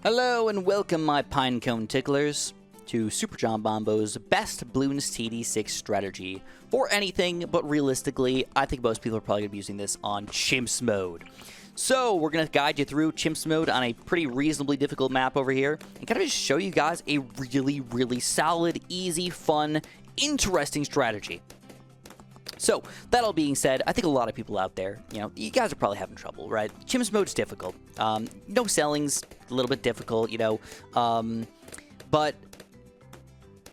Hello and welcome, my pinecone ticklers, to Super John Bombo's best Bloons TD6 strategy for anything, but realistically, I think most people are probably going to be using this on Chimps mode. So, we're going to guide you through Chimps mode on a pretty reasonably difficult map over here, and kind of just show you guys a really solid, easy, fun, interesting strategy. So, that all being said, I think a lot of people out there, you guys are probably having trouble, right? Chimps mode's difficult. No selling's a little bit difficult, but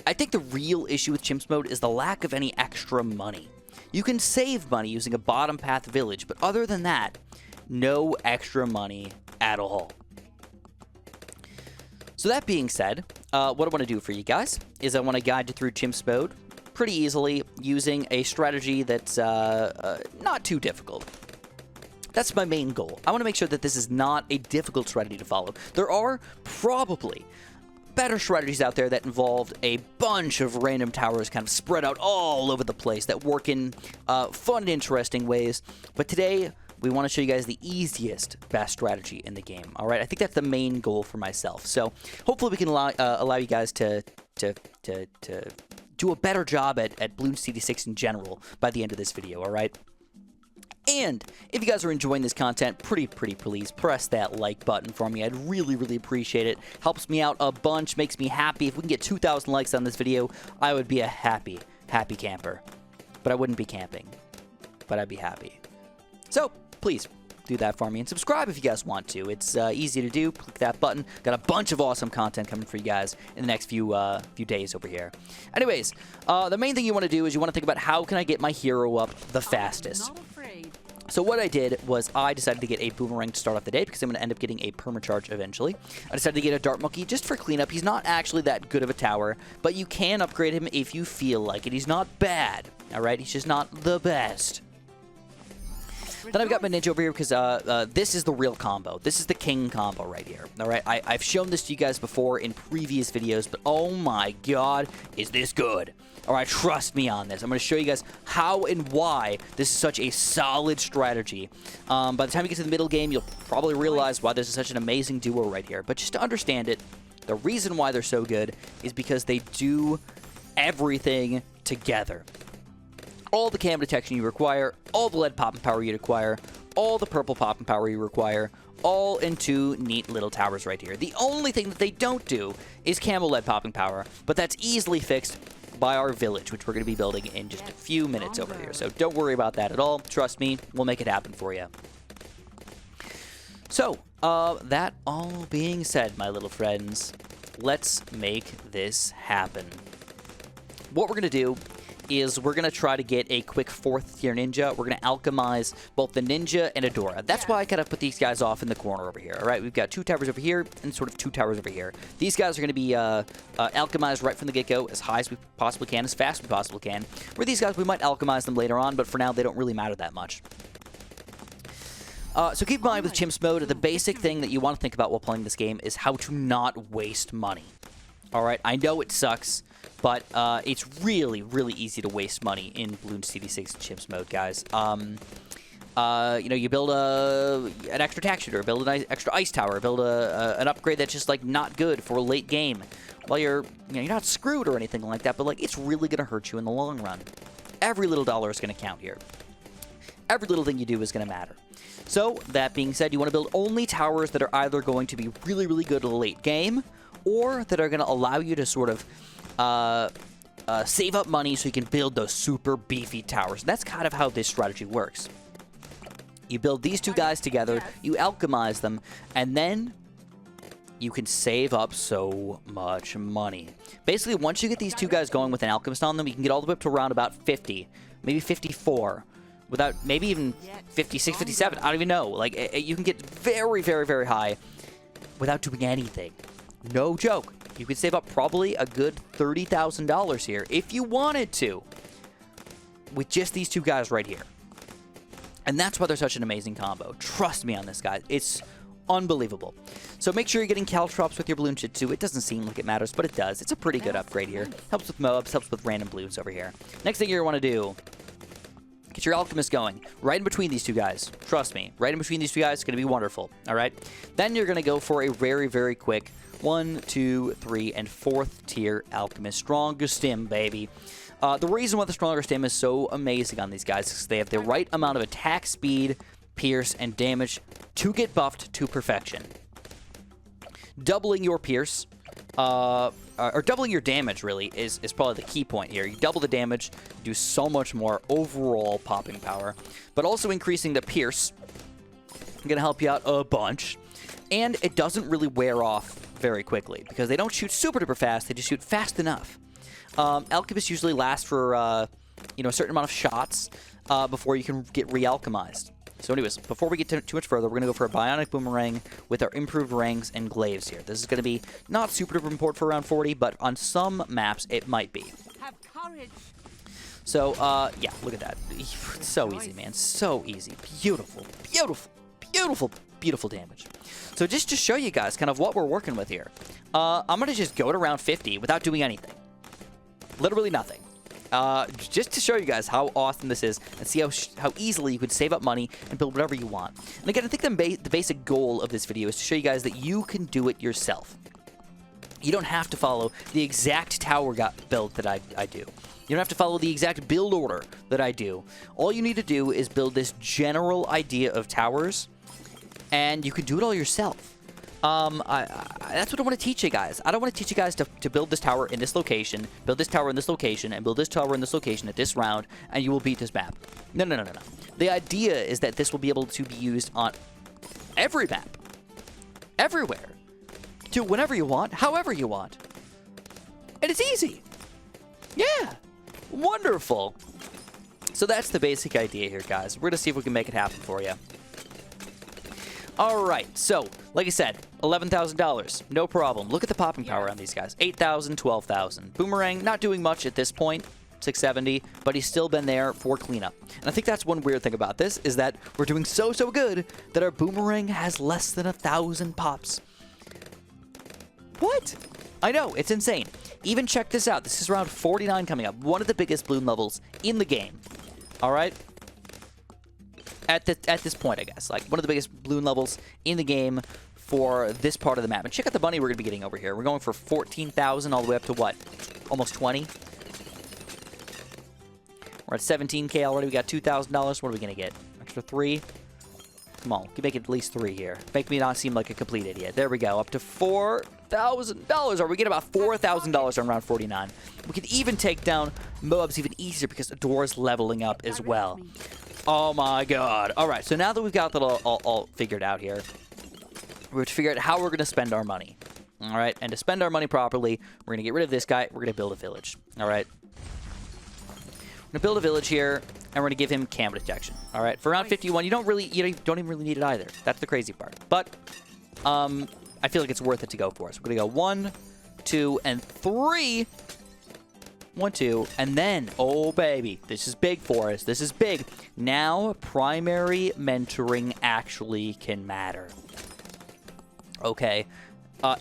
I think the real issue with Chimps mode is the lack of any extra money. You can save money using a bottom path village, but other than that, no extra money at all. So that being said, what I want to do for you guys is I want to guide you through Chimps mode pretty easily using a strategy that's not too difficult. That's my main goal. I want to make sure that this is not a difficult strategy to follow. There are probably better strategies out there that involve a bunch of random towers kind of spread out all over the place that work in fun and interesting ways. But today, we want to show you guys the easiest, best strategy in the game. All right, I think that's the main goal for myself. So hopefully we can allow you guys to do a better job at Bloons TD6 in general by the end of this video, all right? And if you guys are enjoying this content, pretty please press that like button for me. I'd really appreciate it. Helps me out a bunch, makes me happy. If we can get 2,000 likes on this video, I would be a happy camper. But I wouldn't be camping, but I'd be happy. So, please do that for me, and subscribe if you guys want to. It's easy to do. Click that button. Got a bunch of awesome content coming for you guys in the next few days over here. Anyways, the main thing you want to do is you want to think about how can I get my hero up the fastest. So what I did was I decided to get a boomerang to start off the day because I'm going to end up getting a permacharge eventually. I decided to get a dart monkey just for cleanup. He's not actually that good of a tower, but you can upgrade him if you feel like it. He's not bad, all right? He's just not the best. Then I've got my ninja over here because this is the real combo. This is the king combo right here. All right, I've shown this to you guys before in previous videos, but oh my god, is this good. All right, trust me on this. I'm going to show you guys how and why this is such a solid strategy. By the time you get to the middle game, you'll probably realize why this is such an amazing duo right here. But just to understand it, the reason why they're so good is because they do everything together. All the cam detection you require, all the lead popping power you require, all the purple popping power you require, all in two neat little towers right here. The only thing that they don't do is camo lead popping power, but that's easily fixed by our village, which we're going to be building in just a few minutes over here. So don't worry about that at all. Trust me, we'll make it happen for you. So, that all being said, my little friends, let's make this happen. What we're going to do is we're going to try to get a quick 4th tier ninja. We're going to alchemize both the ninja and Adora. That's why I kind of put these guys off in the corner over here. All right, we've got 2 towers over here and sort of 2 towers over here. These guys are going to be alchemized right from the get-go as high as we possibly can, as fast as we possibly can. Where these guys, we might alchemize them later on, but for now, they don't really matter that much. So keep in mind with Chimps mode, the basic thing that you want to think about while playing this game is how to not waste money. All right, I know it sucks, but it's really easy to waste money in Bloons TD6 Chimps mode, guys. You build an extra tack shooter, build an extra ice tower, build an upgrade that's just like not good for late game. Well, you're not screwed or anything like that, but like it's really gonna hurt you in the long run. Every little dollar is gonna count here. Every little thing you do is gonna matter. So that being said, you want to build only towers that are either going to be really good in the late game, or that are going to allow you to sort of save up money so you can build those super beefy towers. And that's kind of how this strategy works. You build these 2 guys together, you alchemize them, and then you can save up so much money. Basically, once you get these 2 guys going with an alchemist on them, you can get all the way up to around about 50, maybe 54. Without maybe even 56, 57, I don't even know. Like, you can get very high without doing anything. No joke. You could save up probably a good $30,000 here if you wanted to with just these 2 guys right here. And that's why they're such an amazing combo. Trust me on this, guys. It's unbelievable. So make sure you're getting caltrops with your balloon shit too. It doesn't seem like it matters, but it does. It's a pretty good upgrade here. Helps with mobs, helps with random balloons over here. Next thing you want to do, get Get your Alchemist going right in between these two guys. Trust me, right in between these two guys is going to be wonderful. All right. Then you're going to go for a very, very quick 1, 2, 3, and 4th tier Alchemist. Stronger stim, baby. The reason why the stronger stim is so amazing on these guys is they have the right amount of attack speed, pierce, and damage to get buffed to perfection. Doubling your pierce, or doubling your damage, really, is probably the key point here. You double the damage, do so much more overall popping power, but also increasing the pierce. Going to help you out a bunch. And it doesn't really wear off very quickly, because they don't shoot super duper fast, they just shoot fast enough. Alchemists usually last for, a certain amount of shots before you can get re-alchemized. So anyways, before we get too much further, we're going to go for a Bionic Boomerang with our improved rangs and glaives here. This is going to be not super duper important for round 40, but on some maps, it might be. Have courage. So, yeah, look at that. It's so easy, man. So easy. Beautiful, beautiful, beautiful, beautiful damage. So just to show you guys kind of what we're working with here, I'm going to just go to round 50 without doing anything. Literally nothing. Just to show you guys how awesome this is and see how easily you could save up money and build whatever you want. And again, I think the basic goal of this video is to show you guys that you can do it yourself. You don't have to follow the exact tower build that I do. You don't have to follow the exact build order that I do. All you need to do is build this general idea of towers, and you can do it all yourself. That's what I want to teach you guys. I don't want to teach you guys to build this tower in this location, build this tower in this location, and build this tower in this location at this round, and you will beat this map. No, no, no, no, no. The idea is that this will be able to be used on every map, everywhere, to whenever you want, however you want. And it's easy. Yeah. Wonderful. So that's the basic idea here, guys. We're going to see if we can make it happen for you. All right, so, like I said, $11,000, no problem. Look at the popping power on these guys. 8,000, 12,000. Boomerang, not doing much at this point, 670, but he's still been there for cleanup. And I think that's one weird thing about this, is that we're doing so good that our Boomerang has less than 1,000 pops. What? I know, it's insane. Even check this out. This is round 49 coming up, one of the biggest Bloon levels in the game. All right? At this point, I guess. Like, one of the biggest Bloon levels in the game for this part of the map. And check out the bunny we're going to be getting over here. We're going for 14,000 all the way up to what? Almost 20? We're at 17K already. We got $2,000. What are we going to get? Extra 3? Come on. We can make it at least 3 here. Make me not seem like a complete idiot. There we go. Up to $4,000. Or we get about $4,000 on round 49. We can even take down mobs even easier because the door is leveling up as well. Oh my god. All right, so now that we've got that all figured out here, we're going to figure out how we're going to spend our money. All right, and to spend our money properly, we're going to get rid of this guy. We're going to build a village. All right. We're going to build a village here, and we're going to give him cam detection. All right, for round 51, you don't even really need it either. That's the crazy part. But I feel like it's worth it to go for us. We're going to go 1, 2, and 3. 1, 2, and then, oh baby, this is big for us. This is big. Now, primary mentoring actually can matter. Okay,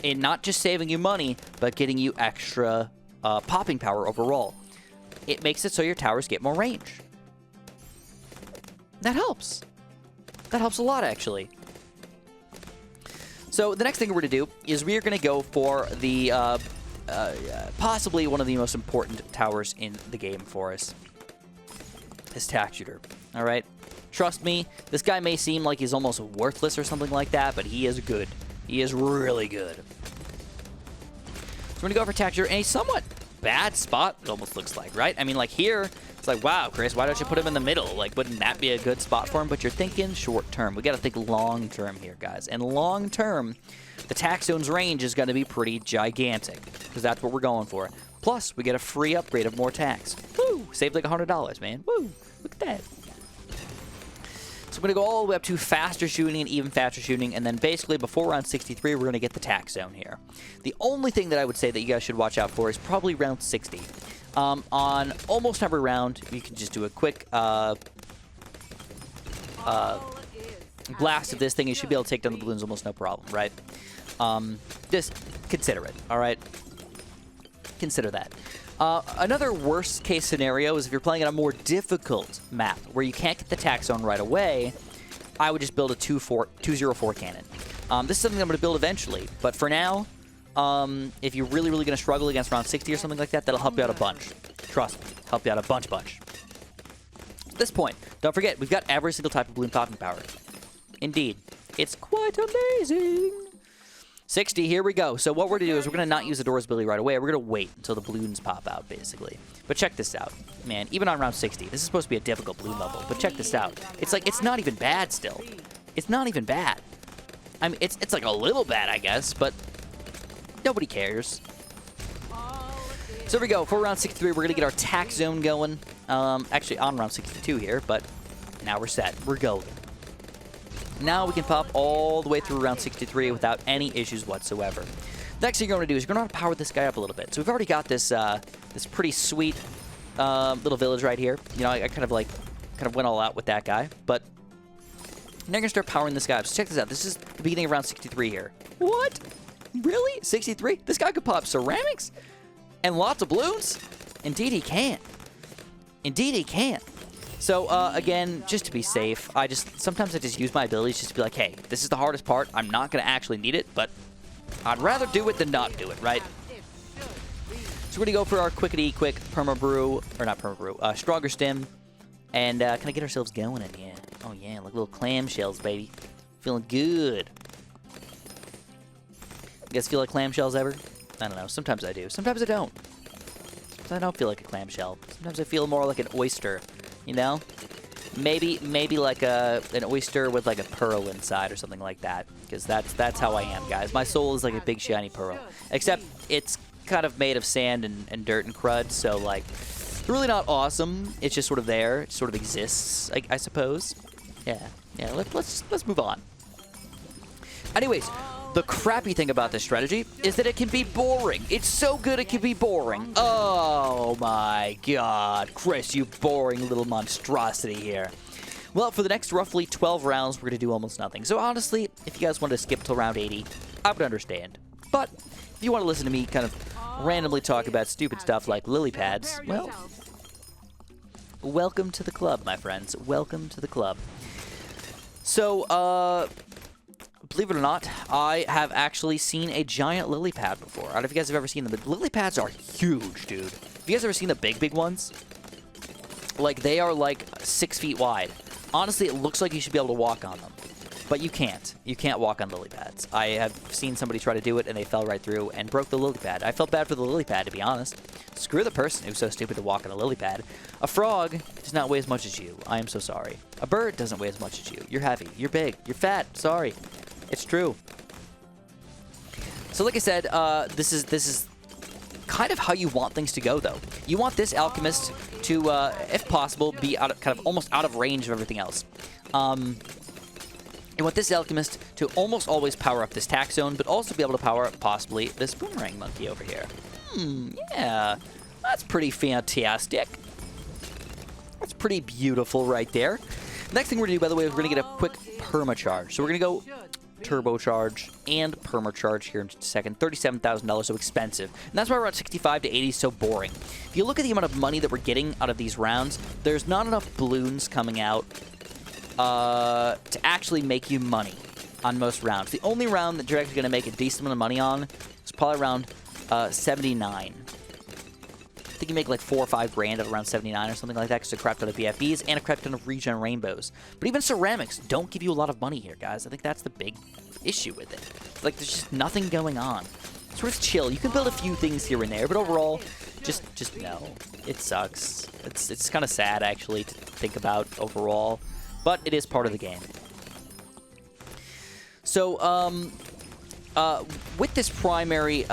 in not just saving you money, but getting you extra popping power overall. It makes it so your towers get more range. That helps. That helps a lot, actually. So the next thing we're going to do is we are going to go for the possibly one of the most important towers in the game for us. This tack shooter. All right. Trust me, this guy may seem like he's almost worthless or something like that, but he is good. He is really good. So we're going to go for tack shooter in a somewhat bad spot, it almost looks like, right? I mean, like here, it's like, wow, Chris, why don't you put him in the middle? Like, wouldn't that be a good spot for him? But you're thinking short term. We got to think long term here, guys. And long term, the tack zone's range is going to be pretty gigantic because that's what we're going for. Plus, we get a free upgrade of more tacks. Woo! Saved like $100, man. Woo! Look at that. So we're going to go all the way up to faster shooting and even faster shooting, and then basically before round 63, we're going to get the tack zone here. The only thing that I would say that you guys should watch out for is probably round 60. On almost every round, you can just do a quick blast of this thing. You should be able to take down the balloons almost no problem, right? Just consider it, all right? Consider that. Another worst case scenario is if you're playing on a more difficult map where you can't get the tack zone right away, I would just build a 204 cannon. This is something I'm going to build eventually, but for now, if you're really, really going to struggle against round 60 or something like that, that'll help you out a bunch. Trust me, help you out a bunch. At this point, don't forget, we've got every single type of balloon popping power. Indeed, it's quite amazing. 60, here we go. So what we're going to do is we're going to not use the door's ability right away. We're going to wait until the balloons pop out, basically. But check this out. Man, even on round 60, this is supposed to be a difficult balloon level, but check this out. It's like, it's not even bad still. It's not even bad. I mean, it's like a little bad, I guess, but nobody cares. So here we go. For round 63, we're going to get our tack zone going. Actually, on round 62 here, but now we're set. We're golden. Now we can pop all the way through round 63 without any issues whatsoever. The next thing you're going to do is you're going to power this guy up a little bit. So we've already got this this pretty sweet little village right here. You know, I kind of went all out with that guy, but now you're going to start powering this guy up. So check this out. This is the beginning of round 63 here. What? Really? 63? This guy could pop ceramics and lots of balloons? Indeed he can. Indeed he can. So, again, just to be safe, sometimes I just use my abilities just to be like, hey, this is the hardest part. I'm not going to actually need it, but I'd rather do it than not do it, right? So we're going to go for our quickety-quick perma-brew, or not perma-brew, stronger stim, and kind of get ourselves going in here. Oh, yeah, like little clamshells, baby. Feeling good. You guys feel like clamshells ever? I don't know. Sometimes I do. Sometimes I don't. Sometimes I don't feel like a clamshell. Sometimes I feel more like an oyster. You know, maybe like an oyster with like a pearl inside or something like that, because that's how I am, guys. My soul is like a big shiny pearl, except it's kind of made of sand and dirt and crud, so like it's really not awesome. It's just sort of there, it sort of exists, I suppose. Yeah. Let's move on. Anyways. The crappy thing about this strategy is that it can be boring. It's so good it can be boring. Oh my god. Chris, you boring little monstrosity here. Well, for the next roughly 12 rounds, we're going to do almost nothing. So honestly, if you guys want to skip till round 80, I would understand. But if you want to listen to me kind of randomly talk about stupid stuff like lily pads, well, welcome to the club, my friends. Welcome to the club. So, believe it or not, I have actually seen a giant lily pad before. I don't know if you guys have ever seen them, but lily pads are huge, dude. Have you guys ever seen the big ones? Like, they are like 6 feet wide. Honestly, it looks like you should be able to walk on them. But you can't. You can't walk on lily pads. I have seen somebody try to do it, and they fell right through and broke the lily pad. I felt bad for the lily pad, to be honest. Screw the person who's so stupid to walk on a lily pad. A frog does not weigh as much as you. I am so sorry. A bird doesn't weigh as much as you. You're heavy. You're big. You're fat. Sorry. It's true. So like I said, this is kind of how you want things to go, though. You want this alchemist to, if possible, be kind of almost out of range of everything else. You want this alchemist to almost always power up this tack zone, but also be able to power up possibly this boomerang monkey over here. Yeah, that's pretty fantastic. That's pretty beautiful right there. Next thing we're going to do, by the way, is we're going to get a quick permacharge. So we're going to go turbocharge and permacharge here in just a second. $37,000, so expensive. And that's why we're at 65 to 80 so boring. If you look at the amount of money that we're getting out of these rounds, there's not enough balloons coming out to actually make you money on most rounds. The only round that you're actually going to make a decent amount of money on is probably around 79. I think you make like 4 or 5 grand at around 79 or something like that, because a crap ton of BFBs and a crap ton of regen rainbows. But even ceramics don't give you a lot of money here, guys. I think that's the big issue with it. Like, there's just nothing going on. Sort of chill. You can build a few things here and there, but overall, just no. It sucks. It's kind of sad, actually, to think about overall. But it is part of the game. So, with this primary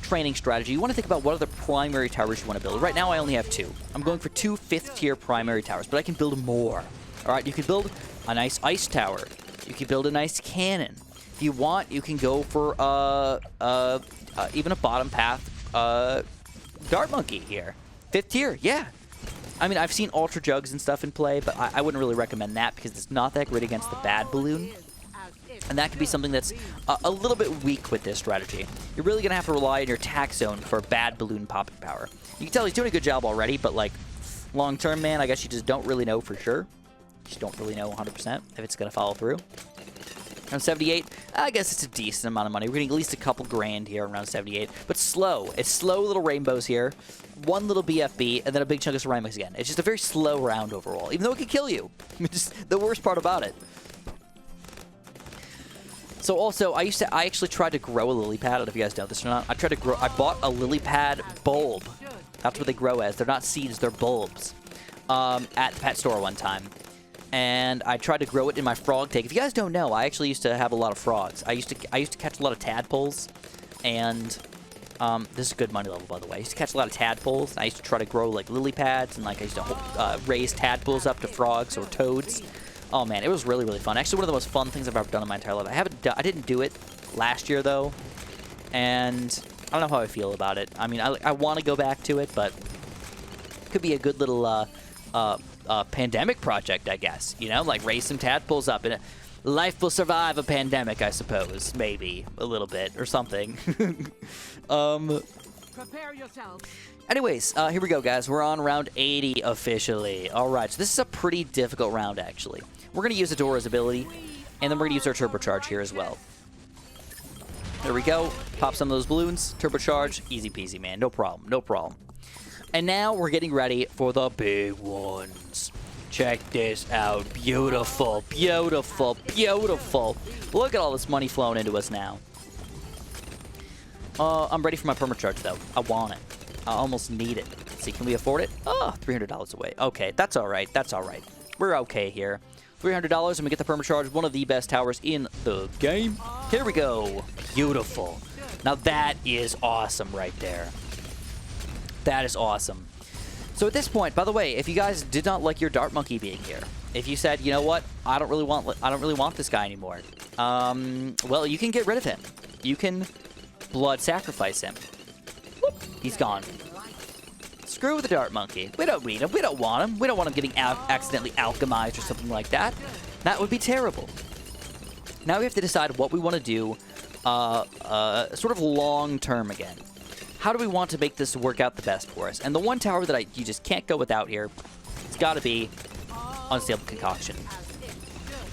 training strategy, you want to think about what other primary towers you want to build. Right now, I only have 2. I'm going for 2 5th-tier primary towers, but I can build more. All right, you can build a nice ice tower. You can build a nice cannon. If you want, you can go for even a bottom path dart monkey here. 5th tier, yeah. I mean, I've seen ultra jugs and stuff in play, but I wouldn't really recommend that because it's not that great against the bad balloon. And that could be something that's a little bit weak with this strategy. You're really going to have to rely on your attack zone for bad balloon popping power. You can tell he's doing a good job already, but like long term, man, I guess you just don't really know for sure. You just don't really know 100% if it's going to follow through. Around 78, I guess it's a decent amount of money. We're getting at least a couple grand here around 78, but slow. It's slow little rainbows here, one little BFB, and then a big chunk of ceramics again. It's just a very slow round overall, even though it could kill you. Just the worst part about it. So also, I actually tried to grow a lily pad. I don't know if you guys know this or not. I bought a lily pad bulb. That's what they grow as. They're not seeds, they're bulbs. At the pet store one time. And I tried to grow it in my frog tank. If you guys don't know, I actually used to have a lot of frogs. I used to catch a lot of tadpoles, and this is a good money level, by the way. I used to catch a lot of tadpoles. I used to try to grow like lily pads, and like I used to raise tadpoles up to frogs or toads. Oh man, it was really, really fun. Actually, one of the most fun things I've ever done in my entire life. I didn't do it last year though, and I don't know how I feel about it. I mean, I want to go back to it, but it could be a good little pandemic project, I guess. You know, like raise some tadpoles up, and life will survive a pandemic, I suppose. Maybe a little bit or something. Prepare yourself. Anyways, here we go, guys. We're on round 80 officially. All right, so this is a pretty difficult round, actually. We're going to use Adora's ability, and then we're going to use our turbocharge here as well. There we go. Pop some of those balloons. Turbocharge. Easy peasy, man. No problem. No problem. And now we're getting ready for the big ones. Check this out. Beautiful, beautiful, beautiful. Look at all this money flowing into us now. I'm ready for my permacharge, though. I want it. I almost need it. Let's see, can we afford it? Oh, $300 away. Okay, that's all right. That's all right. We're okay here. $300 and we get the permacharge, one of the best towers in the game. Here we go. Beautiful. Now that is awesome right there. That is awesome. So at this point, by the way, if you guys did not like your Dart Monkey being here, if you said, you know what, I don't really want this guy anymore, well, you can get rid of him. You can blood sacrifice him. Whoop, he's gone. Screw the Dart Monkey. We don't need him. We don't want him. We don't want him getting accidentally alchemized or something like that. That would be terrible. Now we have to decide what we want to do sort of long-term again. How do we want to make this work out the best for us? And the one tower that you just can't go without here, it's got to be Unstable Concoction.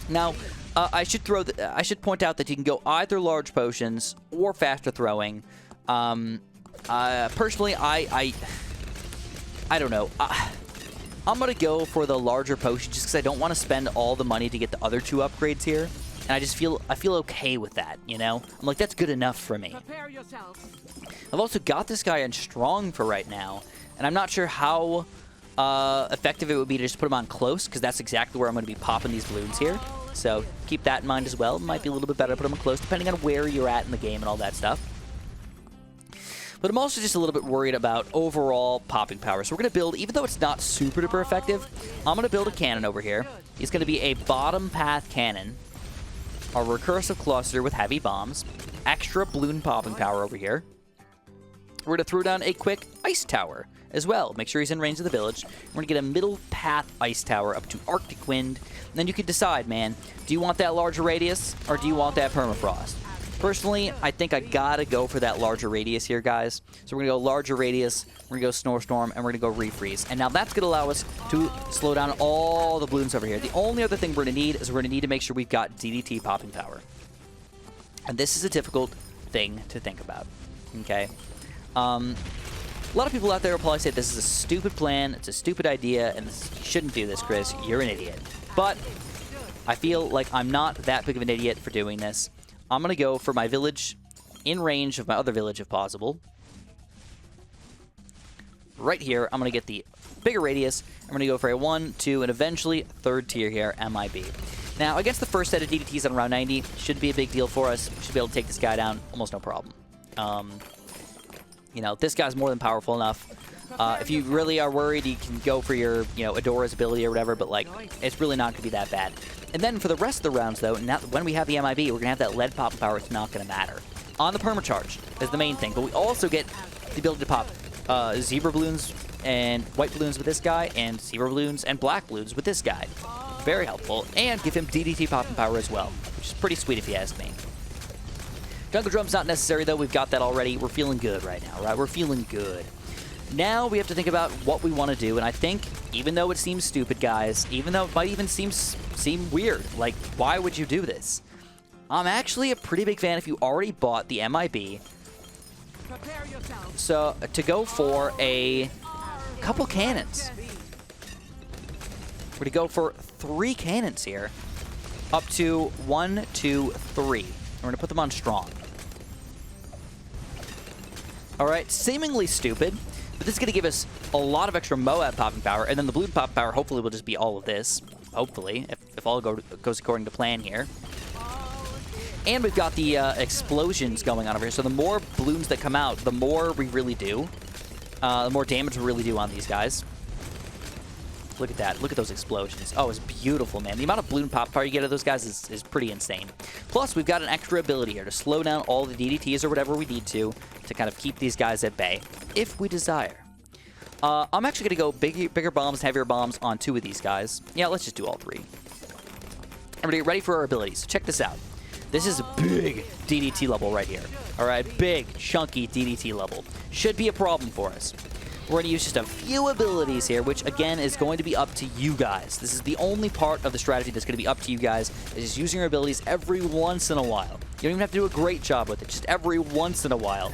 Now, I should point out that you can go either large potions or faster throwing. Personally, I don't know. I'm gonna go for the larger potion just because I don't want to spend all the money to get the other two upgrades here, and I feel okay with that. You know, I'm like, that's good enough for me. Prepare yourself. I've also got this guy on strong for right now, and I'm not sure how effective it would be to just put him on close, because that's exactly where I'm going to be popping these balloons here. So keep that in mind as well. It might be a little bit better to put him on close, depending on where you're at in the game and all that stuff. But I'm also just a little bit worried about overall popping power. So we're going to build, even though it's not super duper effective, I'm going to build a cannon over here. It's going to be a bottom path cannon, a recursive cluster with heavy bombs, extra balloon popping power over here. We're going to throw down a quick ice tower as well. Make sure he's in range of the village. We're going to get a middle path ice tower up to Arctic Wind. And then you can decide, man, do you want that larger radius or do you want that permafrost? Personally, I think I got to go for that larger radius here, guys. So we're going to go larger radius, we're going to go Snowstorm, and we're going to go Refreeze. And now that's going to allow us to slow down all the balloons over here. The only other thing we're going to need is we're going to need to make sure we've got DDT popping power. And this is a difficult thing to think about, okay? A lot of people out there will probably say this is a stupid plan, it's a stupid idea, and you shouldn't do this, Chris. You're an idiot. But I feel like I'm not that big of an idiot for doing this. I'm going to go for my village in range of my other village if possible. Right here, I'm going to get the bigger radius. I'm going to go for a 1, 2, and eventually third tier here, MIB. Now, against the first set of DDTs on round 90, shouldn't be a big deal for us. We should be able to take this guy down almost no problem. You know, this guy's more than powerful enough. If you really are worried, you can go for your, you know, Adora's ability or whatever, but, like, it's really not going to be that bad. And then for the rest of the rounds, though, now when we have the MIB, we're going to have that lead pop power. It's not going to matter. On the permacharge is the main thing, but we also get the ability to pop zebra balloons and white balloons with this guy, and zebra balloons and black balloons with this guy. Very helpful. And give him DDT popping power as well, which which is pretty sweet if you ask me. Jungle Drum's not necessary, though. We've got that already. We're feeling good right now, right? We're feeling good. Now we have to think about what we want to do, and I think, even though it seems stupid, guys, even though it might even seem weird, like, why would you do this? I'm actually a pretty big fan if you already bought the MIB. So, to go for a couple cannons. We're going to go for 3 cannons here. Up to 1, 2, 3. We're going to put them on strong. Alright, seemingly stupid, but this is going to give us a lot of extra Moab popping power, and then the Bloon popping power hopefully will just be all of this. Hopefully, if all goes according to plan here. And we've got the explosions going on over here, so the more Bloons that come out, the more we really do. The more damage we really do on these guys. Look at that. Look at those explosions. Oh, it's beautiful, man. The amount of Bloon pop power you get of those guys is pretty insane. Plus, we've got an extra ability here to slow down all the DDTs or whatever we need to kind of keep these guys at bay, if we desire. I'm actually going to go bigger bombs, heavier bombs on 2 of these guys. Yeah, let's just do all 3. Everybody ready for our abilities. Check this out. This is a big DDT level right here. All right, big, chunky DDT level. Should be a problem for us. We're going to use just a few abilities here, which, again, is going to be up to you guys. This is the only part of the strategy that's going to be up to you guys, is just using your abilities every once in a while. You don't even have to do a great job with it, just every once in a while.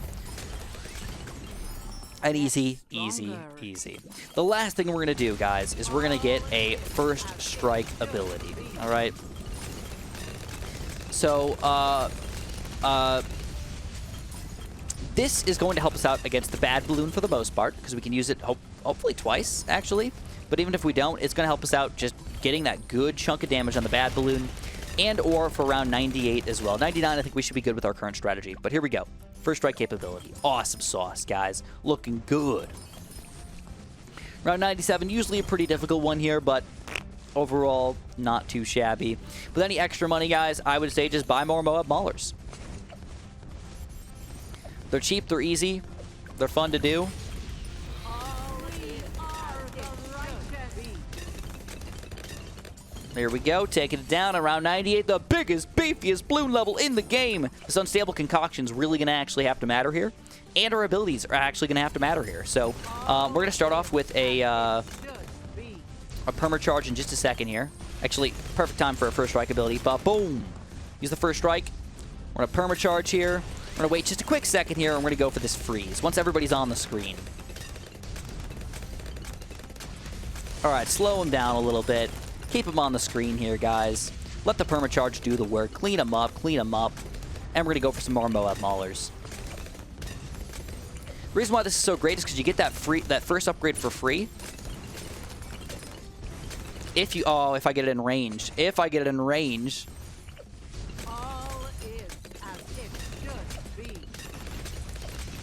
And easy, easy, easy. The last thing we're going to do, guys, is we're going to get a first strike ability. All right? So, this is going to help us out against the bad balloon for the most part, because we can use it hopefully twice, actually. But even if we don't, it's going to help us out just getting that good chunk of damage on the bad balloon, and or for around 98 as well. 99, I think we should be good with our current strategy. But here we go. First strike capability. Awesome sauce, guys. Looking good. Round 97, usually a pretty difficult one here, but overall, not too shabby. With any extra money, guys, I would say just buy more Moab Maulers. They're cheap, they're easy, they're fun to do. There we go, taking it down around 98, the biggest, beefiest Bloon level in the game. This unstable concoction's really going to actually have to matter here, and our abilities are actually going to have to matter here. So we're going to start off with a perma-charge in just a second here. Actually, perfect time for a first strike ability, but boom! Use the first strike. We're going to perma-charge here. We're going to wait just a quick second here, and we're going to go for this freeze once everybody's on the screen. All right, slow him down a little bit. Keep him on the screen here, guys. Let the perma-charge do the work. Clean him up, and we're going to go for some more Moab Maulers. The reason why this is so great is because you get that first upgrade for free. If I get it in range. If I get it in range.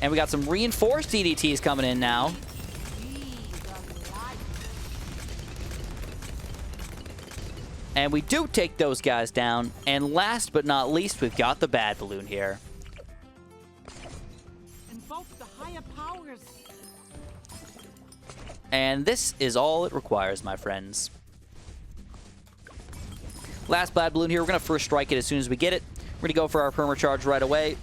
And we got some reinforced DDTs coming in now. And we do take those guys down. And last but not least, we've got the bad balloon here. Invoke the higher powers. And this is all it requires, my friends. Last bad balloon here. We're going to first strike it as soon as we get it. We're going to go for our perma-charge right away.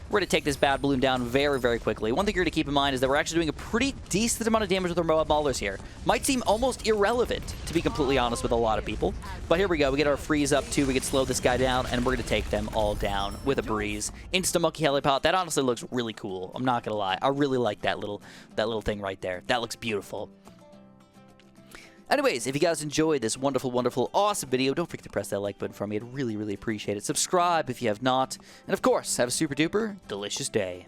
We're going to take this bad balloon down very, very quickly. One thing you're going to keep in mind is that we're actually doing a pretty decent amount of damage with our Moab Maulers here. Might seem almost irrelevant, to be completely honest with a lot of people. But here we go. We get our freeze up, too. We can slow this guy down, and we're going to take them all down with a breeze. Insta-Monkey Helipod. That honestly looks really cool. I'm not going to lie. I really like that little thing right there. That looks beautiful. Anyways, if you guys enjoyed this wonderful, wonderful, awesome video, don't forget to press that like button for me. I'd really, really appreciate it. Subscribe if you have not. And of course, have a super duper delicious day.